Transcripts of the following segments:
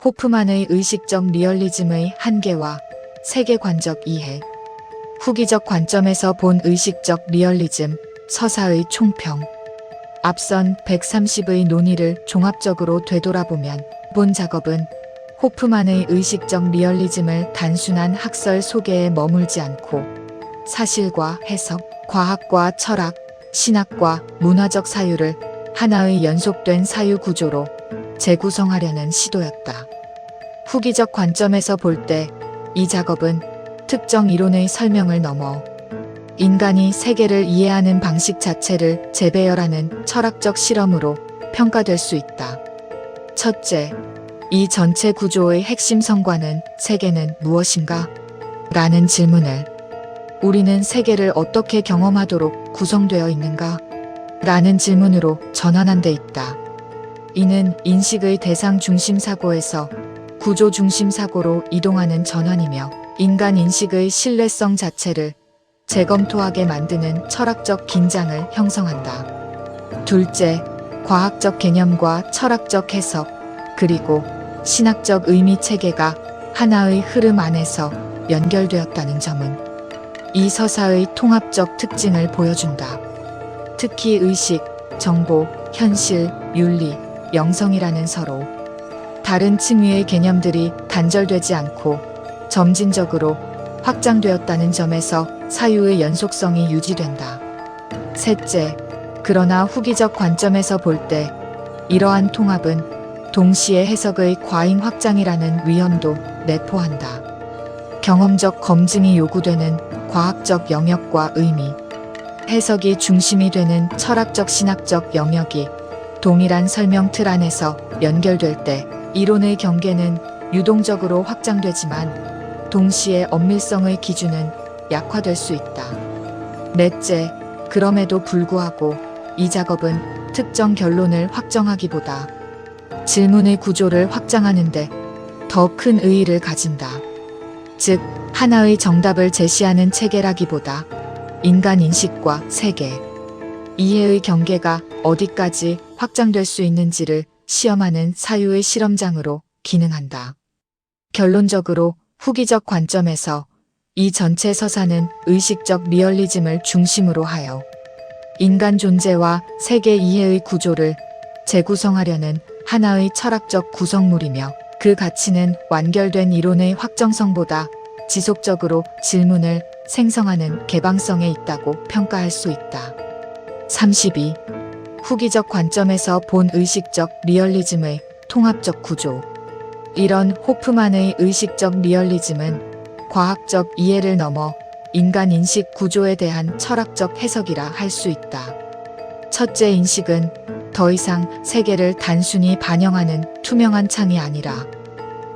호프만의 의식적 리얼리즘의 한계와 세계관적 이해. 후기적 관점에서 본 의식적 리얼리즘, 서사의 총평. 앞선 130의 논의를 종합적으로 되돌아보면 본 작업은 호프만의 의식적 리얼리즘을 단순한 학설 소개에 머물지 않고 사실과 해석, 과학과 철학, 신학과 문화적 사유를 하나의 연속된 사유 구조로 재구성하려는 시도였다. 후기적 관점에서 볼 때 이 작업은 특정 이론의 설명을 넘어 인간이 세계를 이해하는 방식 자체를 재배열하는 철학적 실험으로 평가될 수 있다. 첫째, 이 전체 구조의 핵심 성과는 세계는 무엇인가? 라는 질문을 우리는 세계를 어떻게 경험하도록 구성되어 있는가? 라는 질문으로 전환한 데 있다. 이는 인식의 대상 중심 사고에서 구조 중심 사고로 이동하는 전환이며 인간 인식의 신뢰성 자체를 재검토하게 만드는 철학적 긴장을 형성한다. 둘째, 과학적 개념과 철학적 해석, 그리고 신학적 의미 체계가 하나의 흐름 안에서 연결되었다는 점은 이 서사의 통합적 특징을 보여준다. 특히 의식, 정보, 현실, 윤리, 영성이라는 서로 다른 층위의 개념들이 단절되지 않고 점진적으로 확장되었다는 점에서 사유의 연속성이 유지된다. 셋째, 그러나 후기적 관점에서 볼 때 이러한 통합은 동시에 해석의 과잉 확장이라는 위험도 내포한다. 경험적 검증이 요구되는 과학적 영역과 의미, 해석이 중심이 되는 철학적 신학적 영역이 동일한 설명 틀 안에서 연결될 때 이론의 경계는 유동적으로 확장되지만 동시에 엄밀성의 기준은 약화될 수 있다. 넷째, 그럼에도 불구하고 이 작업은 특정 결론을 확정하기보다 질문의 구조를 확장하는데 더 큰 의의를 가진다. 즉, 하나의 정답을 제시하는 체계라기보다 인간 인식과 세계, 이해의 경계가 어디까지 확장될 수 있는지를 시험하는 사유의 실험장으로 기능한다. 결론적으로 후기적 관점에서 이 전체 서사는 의식적 리얼리즘을 중심으로 하여 인간 존재와 세계 이해의 구조를 재구성하려는 하나의 철학적 구성물이며 그 가치는 완결된 이론의 확정성보다 지속적으로 질문을 생성하는 개방성에 있다고 평가할 수 있다. 32. 후기적 관점에서 본 의식적 리얼리즘의 통합적 구조. 이런 호프만의 의식적 리얼리즘은 과학적 이해를 넘어 인간 인식 구조에 대한 철학적 해석이라 할 수 있다. 첫째, 인식은 더 이상 세계를 단순히 반영하는 투명한 창이 아니라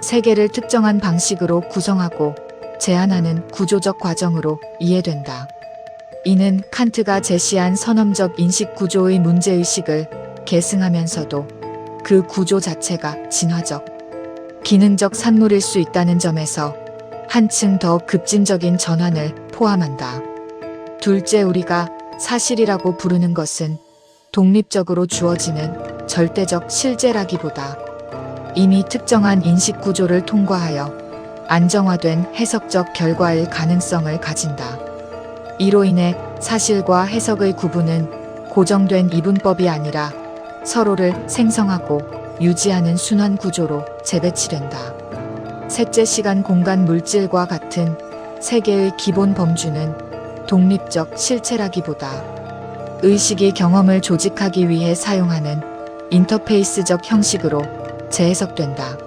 세계를 특정한 방식으로 구성하고 제한하는 구조적 과정으로 이해된다. 이는 칸트가 제시한 선험적 인식 구조의 문제의식을 계승하면서도 그 구조 자체가 진화적, 기능적 산물일 수 있다는 점에서 한층 더 급진적인 전환을 포함한다. 둘째, 우리가 사실이라고 부르는 것은 독립적으로 주어지는 절대적 실제라기보다 이미 특정한 인식 구조를 통과하여 안정화된 해석적 결과일 가능성을 가진다. 이로 인해 사실과 해석의 구분은 고정된 이분법이 아니라 서로를 생성하고 유지하는 순환 구조로 재배치된다. 셋째, 시간, 공간, 물질과 같은 세계의 기본 범주는 독립적 실체라기보다 의식이 경험을 조직하기 위해 사용하는 인터페이스적 형식으로 재해석된다.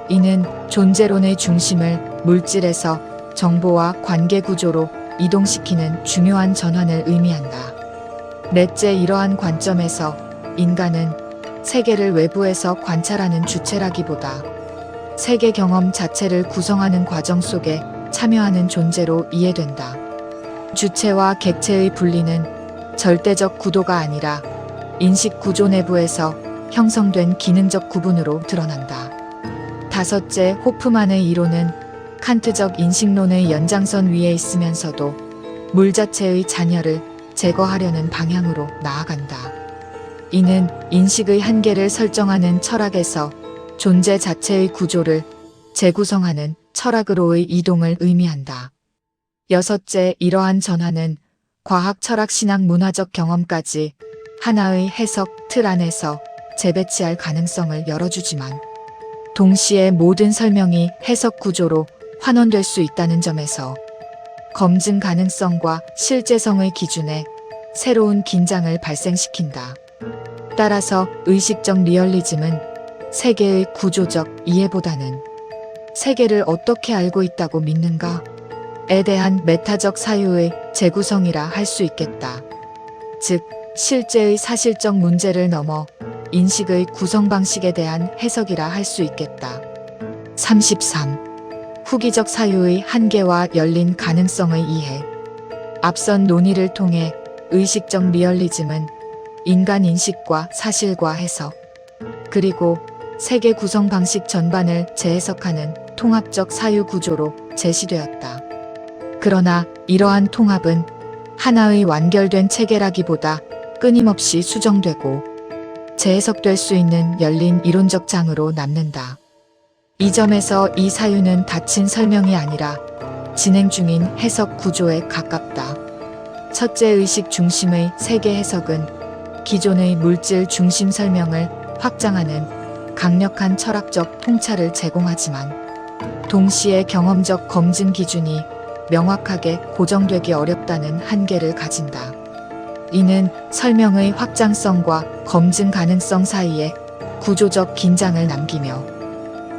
이는 존재론의 중심을 물질에서 정보와 관계 구조로 이동시키는 중요한 전환을 의미한다. 넷째, 이러한 관점에서 인간은 세계를 외부에서 관찰하는 주체라기보다 세계 경험 자체를 구성하는 과정 속에 참여하는 존재로 이해된다. 주체와 객체의 분리는 절대적 구도가 아니라 인식 구조 내부에서 형성된 기능적 구분으로 드러난다. 다섯째, 호프만의 이론은 칸트적 인식론의 연장선 위에 있으면서도 물 자체의 잔여를 제거하려는 방향으로 나아간다. 이는 인식의 한계를 설정하는 철학에서 존재 자체의 구조를 재구성하는 철학으로의 이동을 의미한다. 여섯째, 이러한 전환은 과학, 철학, 신학, 문화적 경험까지 하나의 해석 틀 안에서 재배치할 가능성을 열어주지만 동시에 모든 설명이 해석 구조로 환원될 수 있다는 점에서 검증 가능성과 실제성의 기준에 새로운 긴장을 발생시킨다. 따라서 의식적 리얼리즘은 세계의 구조적 이해보다는 세계를 어떻게 알고 있다고 믿는가에 대한 메타적 사유의 재구성이라 할 수 있겠다. 즉, 실제의 사실적 문제를 넘어 인식의 구성 방식에 대한 해석이라 할 수 있겠다. 33. 후기적 사유의 한계와 열린 가능성의 이해. 앞선 논의를 통해 의식적 리얼리즘은 인간 인식과 사실과 해석, 그리고 세계 구성 방식 전반을 재해석하는 통합적 사유 구조로 제시되었다. 그러나 이러한 통합은 하나의 완결된 체계라기보다 끊임없이 수정되고 재해석될 수 있는 열린 이론적 장으로 남는다. 이 점에서 이 사유는 닫힌 설명이 아니라 진행 중인 해석 구조에 가깝다. 첫째, 의식 중심의 세계 해석은 기존의 물질 중심 설명을 확장하는 강력한 철학적 통찰을 제공하지만 동시에 경험적 검증 기준이 명확하게 고정되기 어렵다는 한계를 가진다. 이는 설명의 확장성과 검증 가능성 사이에 구조적 긴장을 남기며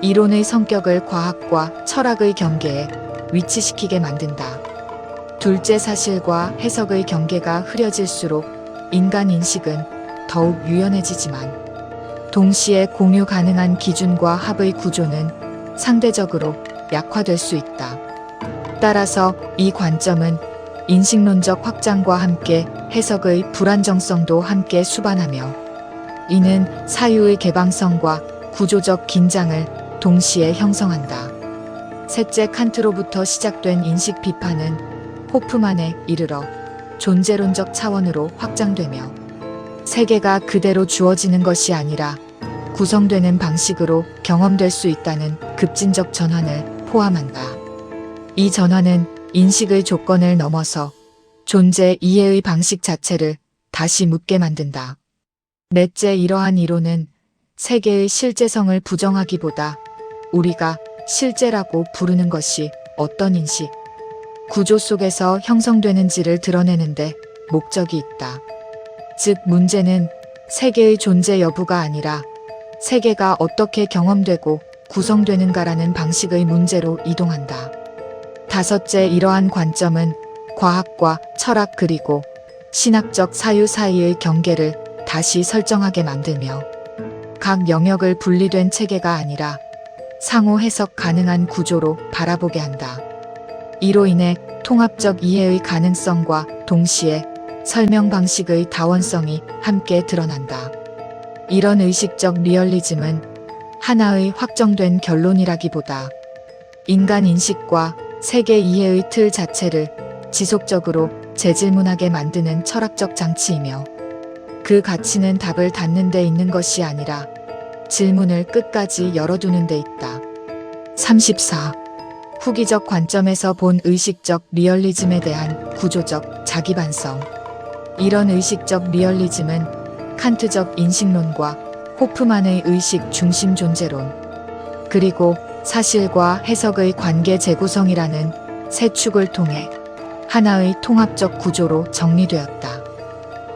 이론의 성격을 과학과 철학의 경계에 위치시키게 만든다. 둘째, 사실과 해석의 경계가 흐려질수록 인간 인식은 더욱 유연해지지만 동시에 공유 가능한 기준과 합의 구조는 상대적으로 약화될 수 있다. 따라서 이 관점은 인식론적 확장과 함께 해석의 불안정성도 함께 수반하며 이는 사유의 개방성과 구조적 긴장을 동시에 형성한다. 셋째, 칸트로부터 시작된 인식 비판은 호프만에 이르러 존재론적 차원으로 확장되며 세계가 그대로 주어지는 것이 아니라 구성되는 방식으로 경험될 수 있다는 급진적 전환을 포함한다. 이 전환은 인식의 조건을 넘어서 존재 이해의 방식 자체를 다시 묻게 만든다. 넷째, 이러한 이론은 세계의 실제성을 부정하기보다 우리가 실제라고 부르는 것이 어떤 인식, 구조 속에서 형성되는지를 드러내는데 목적이 있다. 즉, 문제는 세계의 존재 여부가 아니라 세계가 어떻게 경험되고 구성되는가라는 방식의 문제로 이동한다. 다섯째, 이러한 관점은 과학과 철학 그리고 신학적 사유 사이의 경계를 다시 설정하게 만들며 각 영역을 분리된 체계가 아니라 상호 해석 가능한 구조로 바라보게 한다. 이로 인해 통합적 이해의 가능성과 동시에 설명 방식의 다원성이 함께 드러난다. 이런 의식적 리얼리즘은 하나의 확정된 결론이라기보다 인간 인식과 세계 이해의 틀 자체를 지속적으로 재질문하게 만드는 철학적 장치이며 그 가치는 답을 닫는 데 있는 것이 아니라 질문을 끝까지 열어두는 데 있다. 34. 후기적 관점에서 본 의식적 리얼리즘에 대한 구조적 자기반성. 이런 의식적 리얼리즘은 칸트적 인식론과 호프만의 의식 중심 존재론, 그리고 사실과 해석의 관계 재구성이라는 세 축을 통해 하나의 통합적 구조로 정리되었다.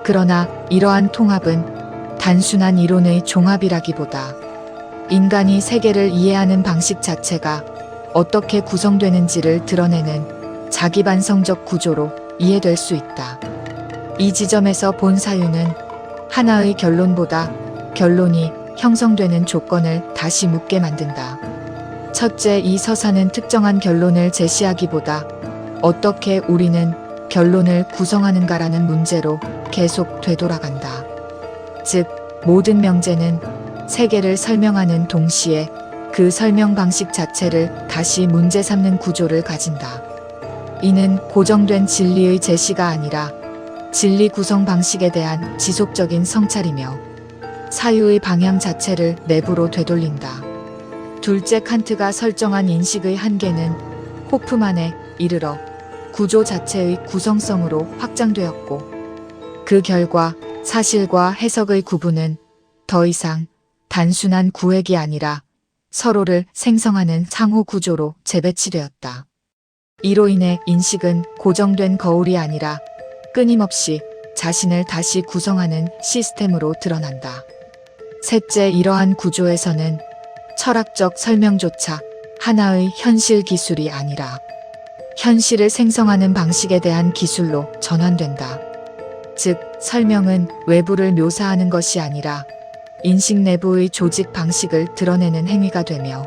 그러나 이러한 통합은 단순한 이론의 종합이라기보다 인간이 세계를 이해하는 방식 자체가 어떻게 구성되는지를 드러내는 자기반성적 구조로 이해될 수 있다. 이 지점에서 본 사유는 하나의 결론보다 결론이 형성되는 조건을 다시 묻게 만든다. 첫째, 이 서사는 특정한 결론을 제시하기보다 어떻게 우리는 결론을 구성하는가라는 문제로 계속 되돌아간다. 즉, 모든 명제는 세계를 설명하는 동시에 그 설명 방식 자체를 다시 문제 삼는 구조를 가진다. 이는 고정된 진리의 제시가 아니라 진리 구성 방식에 대한 지속적인 성찰이며 사유의 방향 자체를 내부로 되돌린다. 둘째, 칸트가 설정한 인식의 한계는 호프만에 이르러 구조 자체의 구성성으로 확장되었고, 그 결과 사실과 해석의 구분은 더 이상 단순한 구획이 아니라 서로를 생성하는 상호 구조로 재배치되었다. 이로 인해 인식은 고정된 거울이 아니라 끊임없이 자신을 다시 구성하는 시스템으로 드러난다. 셋째, 이러한 구조에서는 철학적 설명조차 하나의 현실 기술이 아니라 현실을 생성하는 방식에 대한 기술로 전환된다. 즉, 설명은 외부를 묘사하는 것이 아니라 인식 내부의 조직 방식을 드러내는 행위가 되며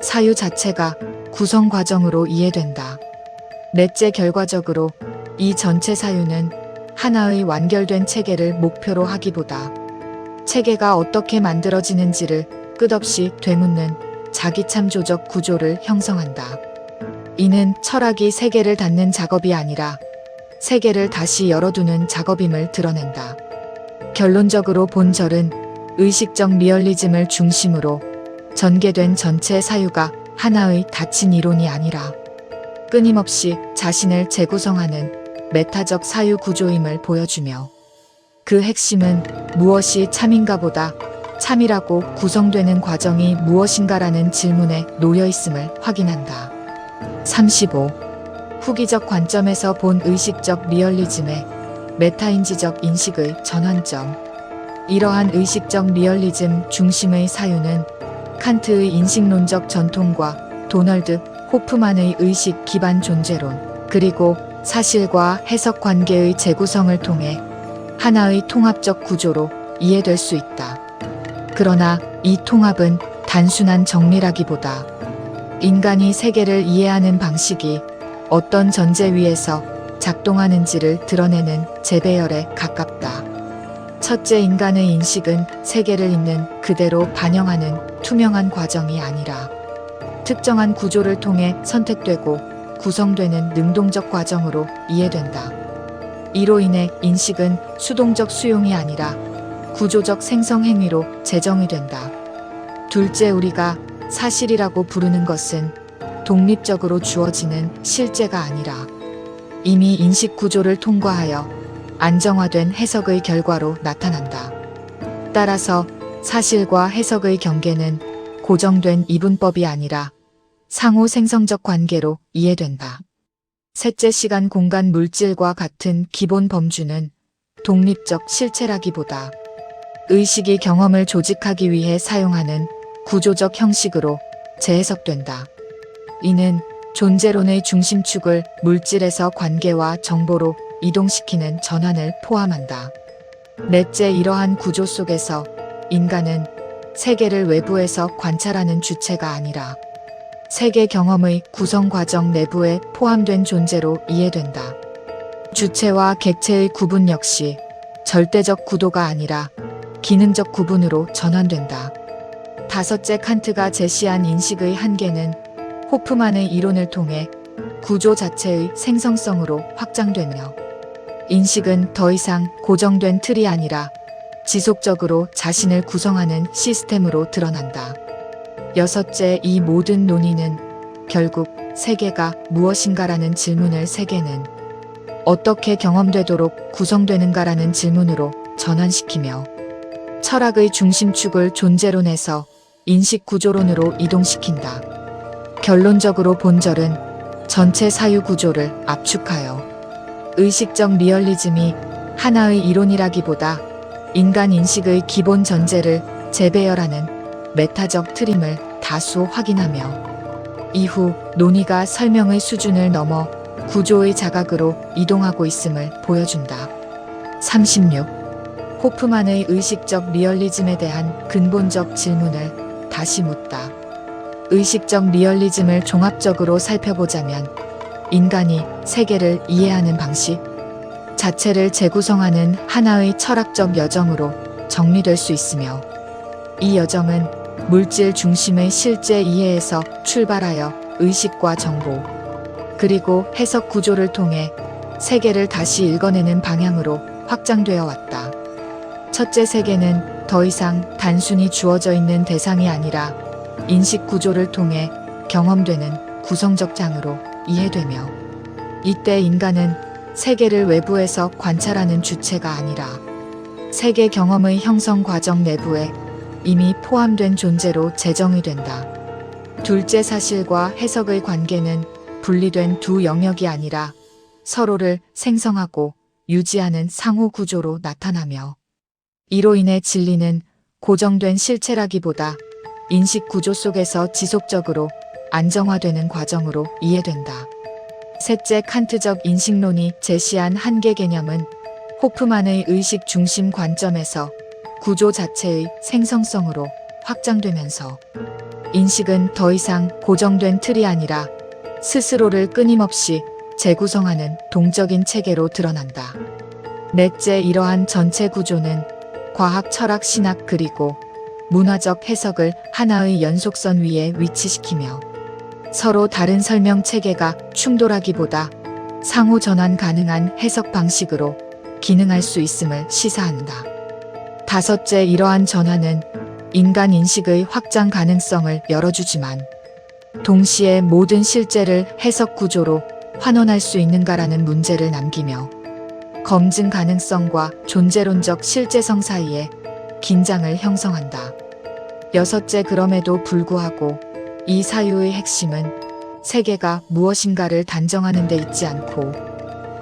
사유 자체가 구성 과정으로 이해된다. 넷째, 결과적으로 이 전체 사유는 하나의 완결된 체계를 목표로 하기보다 체계가 어떻게 만들어지는지를 끝없이 되묻는 자기참조적 구조를 형성한다. 이는 철학이 세계를 닫는 작업이 아니라 세계를 다시 열어두는 작업임을 드러낸다. 결론적으로 본절은 의식적 리얼리즘을 중심으로 전개된 전체 사유가 하나의 닫힌 이론이 아니라 끊임없이 자신을 재구성하는 메타적 사유 구조임을 보여주며, 그 핵심은 무엇이 참인가보다 참이라고 구성되는 과정이 무엇인가라는 질문에 놓여 있음을 확인한다. 35. 후기적 관점에서 본 의식적 리얼리즘의 메타인지적 인식의 전환점. 이러한 의식적 리얼리즘 중심의 사유는 칸트의 인식론적 전통과 도널드 호프만의 의식 기반 존재론, 그리고 사실과 해석 관계의 재구성을 통해 하나의 통합적 구조로 이해될 수 있다. 그러나 이 통합은 단순한 정리라기보다 인간이 세계를 이해하는 방식이 어떤 전제 위에서 작동하는지를 드러내는 재배열에 가깝다. 첫째, 인간의 인식은 세계를 있는 그대로 반영하는 투명한 과정이 아니라 특정한 구조를 통해 선택되고 구성되는 능동적 과정으로 이해된다. 이로 인해 인식은 수동적 수용이 아니라 구조적 생성 행위로 재정이 된다. 둘째, 우리가 사실이라고 부르는 것은 독립적으로 주어지는 실제가 아니라 이미 인식 구조를 통과하여 안정화된 해석의 결과로 나타난다. 따라서 사실과 해석의 경계는 고정된 이분법이 아니라 상호 생성적 관계로 이해된다. 셋째, 시간, 공간, 물질과 같은 기본 범주는 독립적 실체라기보다 의식이 경험을 조직하기 위해 사용하는 구조적 형식으로 재해석된다. 이는 존재론의 중심축을 물질에서 관계와 정보로 이동시키는 전환을 포함한다. 넷째, 이러한 구조 속에서 인간은 세계를 외부에서 관찰하는 주체가 아니라 세계 경험의 구성 과정 내부에 포함된 존재로 이해된다. 주체와 객체의 구분 역시 절대적 구도가 아니라 기능적 구분으로 전환된다. 다섯째, 칸트가 제시한 인식의 한계는 호프만의 이론을 통해 구조 자체의 생성성으로 확장되며, 인식은 더 이상 고정된 틀이 아니라 지속적으로 자신을 구성하는 시스템으로 드러난다. 여섯째, 이 모든 논의는 결국 세계가 무엇인가라는 질문을 세계는 어떻게 경험되도록 구성되는가라는 질문으로 전환시키며 철학의 중심축을 존재론에서 인식 구조론으로 이동시킨다. 결론적으로 본절은 전체 사유 구조를 압축하여 의식적 리얼리즘이 하나의 이론이라기보다 인간 인식의 기본 전제를 재배열하는 메타적 트림을 다수 확인하며 이후 논의가 설명의 수준을 넘어 구조의 자각으로 이동하고 있음을 보여준다. 36. 호프만의 의식적 리얼리즘에 대한 근본적 질문을 다시 묻다. 의식적 리얼리즘을 종합적으로 살펴보자면 인간이 세계를 이해하는 방식 자체를 재구성하는 하나의 철학적 여정으로 정리될 수 있으며, 이 여정은 물질 중심의 실제 이해에서 출발하여 의식과 정보, 그리고 해석 구조를 통해 세계를 다시 읽어내는 방향으로 확장되어 왔다. 첫째, 세계는 더 이상 단순히 주어져 있는 대상이 아니라 인식 구조를 통해 경험되는 구성적 장으로 이해되며, 이때 인간은 세계를 외부에서 관찰하는 주체가 아니라 세계 경험의 형성 과정 내부에 이미 포함된 존재로 재정이 된다. 둘째, 사실과 해석의 관계는 분리된 두 영역이 아니라 서로를 생성하고 유지하는 상호 구조로 나타나며, 이로 인해 진리는 고정된 실체라기보다 인식 구조 속에서 지속적으로 안정화되는 과정으로 이해된다. 셋째, 칸트적 인식론이 제시한 한계 개념은 호프만의 의식 중심 관점에서 구조 자체의 생성성으로 확장되면서 인식은 더 이상 고정된 틀이 아니라 스스로를 끊임없이 재구성하는 동적인 체계로 드러난다. 넷째, 이러한 전체 구조는 과학, 철학, 신학 그리고 문화적 해석을 하나의 연속선 위에 위치시키며 서로 다른 설명 체계가 충돌하기보다 상호 전환 가능한 해석 방식으로 기능할 수 있음을 시사한다. 다섯째, 이러한 전환은 인간 인식의 확장 가능성을 열어주지만 동시에 모든 실제를 해석 구조로 환원할 수 있는가라는 문제를 남기며 검증 가능성과 존재론적 실제성 사이에 긴장을 형성한다. 여섯째, 그럼에도 불구하고 이 사유의 핵심은 세계가 무엇인가를 단정하는 데 있지 않고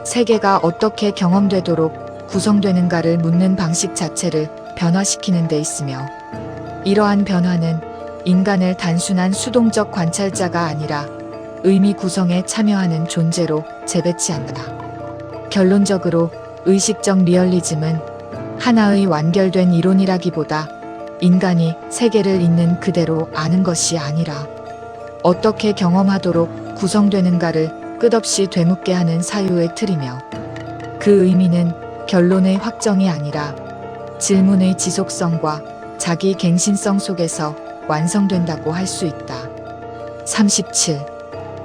세계가 어떻게 경험되도록 구성되는가를 묻는 방식 자체를 변화시키는 데 있으며, 이러한 변화는 인간을 단순한 수동적 관찰자가 아니라 의미 구성에 참여하는 존재로 재배치한다. 결론적으로 의식적 리얼리즘은 하나의 완결된 이론이라기보다 인간이 세계를 있는 그대로 아는 것이 아니라 어떻게 경험하도록 구성되는가를 끝없이 되묻게 하는 사유의 틀이며, 그 의미는 결론의 확정이 아니라 질문의 지속성과 자기 갱신성 속에서 완성된다고 할 수 있다. 37.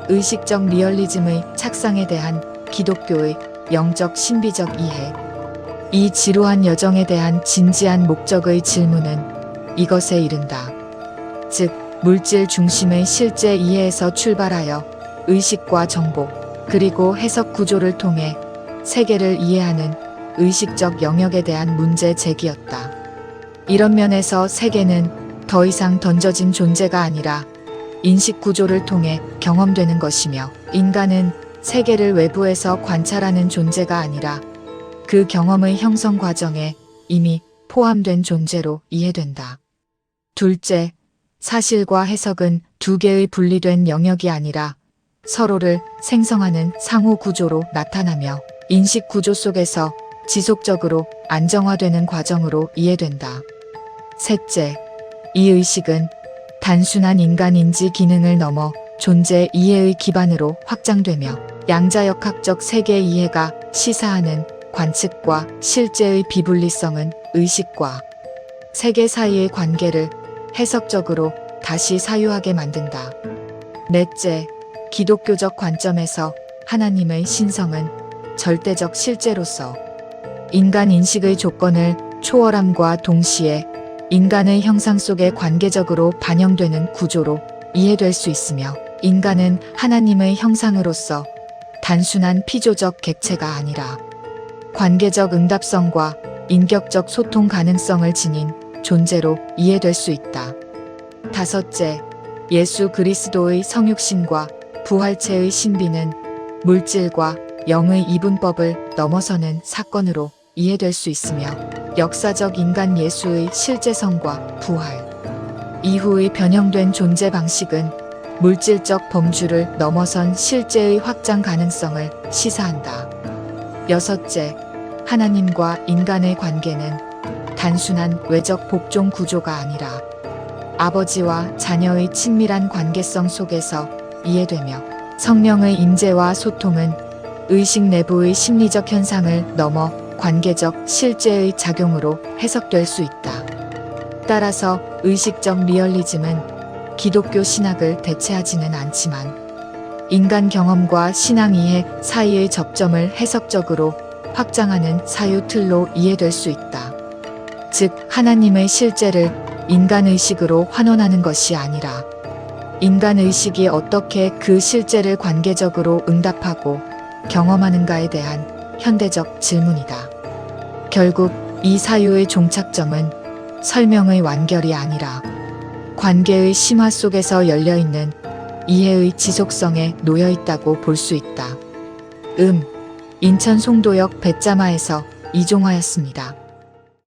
의식적 리얼리즘의 착상에 대한 기독교의 영적 신비적 이해. 이 지루한 여정에 대한 진지한 목적의 질문은 이것에 이른다. 즉, 물질 중심의 실제 이해에서 출발하여 의식과 정보, 그리고 해석 구조를 통해 세계를 이해하는 의식적 영역에 대한 문제 제기였다. 이런 면에서 세계는 더 이상 던져진 존재가 아니라 인식 구조를 통해 경험되는 것이며, 인간은 세계를 외부에서 관찰하는 존재가 아니라 그 경험의 형성 과정에 이미 포함된 존재로 이해된다. 둘째, 사실과 해석은 두 개의 분리된 영역이 아니라 서로를 생성하는 상호 구조로 나타나며 인식 구조 속에서 지속적으로 안정화되는 과정으로 이해된다. 셋째, 이 의식은 단순한 인간 인지 기능을 넘어 존재 이해의 기반으로 확장되며 양자역학적 세계 이해가 시사하는 관측과 실제의 비분리성은 의식과 세계 사이의 관계를 해석적으로 다시 사유하게 만든다. 넷째, 기독교적 관점에서 하나님의 신성은 절대적 실제로서 인간 인식의 조건을 초월함과 동시에 인간의 형상 속에 관계적으로 반영되는 구조로 이해될 수 있으며, 인간은 하나님의 형상으로서 단순한 피조적 객체가 아니라 관계적 응답성과 인격적 소통 가능성을 지닌 존재로 이해될 수 있다. 다섯째, 예수 그리스도의 성육신과 부활체의 신비는 물질과 영의 이분법을 넘어서는 사건으로 이해될 수 있으며, 역사적 인간 예수의 실제성과 부활 이후의 변형된 존재 방식은 물질적 범주를 넘어선 실제의 확장 가능성을 시사한다. 여섯째, 하나님과 인간의 관계는 단순한 외적 복종 구조가 아니라 아버지와 자녀의 친밀한 관계성 속에서 이해되며, 성령의 임재와 소통은 의식 내부의 심리적 현상을 넘어 관계적 실제의 작용으로 해석될 수 있다. 따라서 의식적 리얼리즘은 기독교 신학을 대체하지는 않지만 인간 경험과 신앙 이해 사이의 접점을 해석적으로 확장하는 사유 틀로 이해될 수 있다. 즉, 하나님의 실제를 인간의식으로 환원하는 것이 아니라 인간의식이 어떻게 그 실제를 관계적으로 응답하고 경험하는가에 대한 현대적 질문이다. 결국 이 사유의 종착점은 설명의 완결이 아니라 관계의 심화 속에서 열려있는 이해의 지속성에 놓여 있다고 볼 수 있다. 인천 송도역 배짜마에서 이종화였습니다.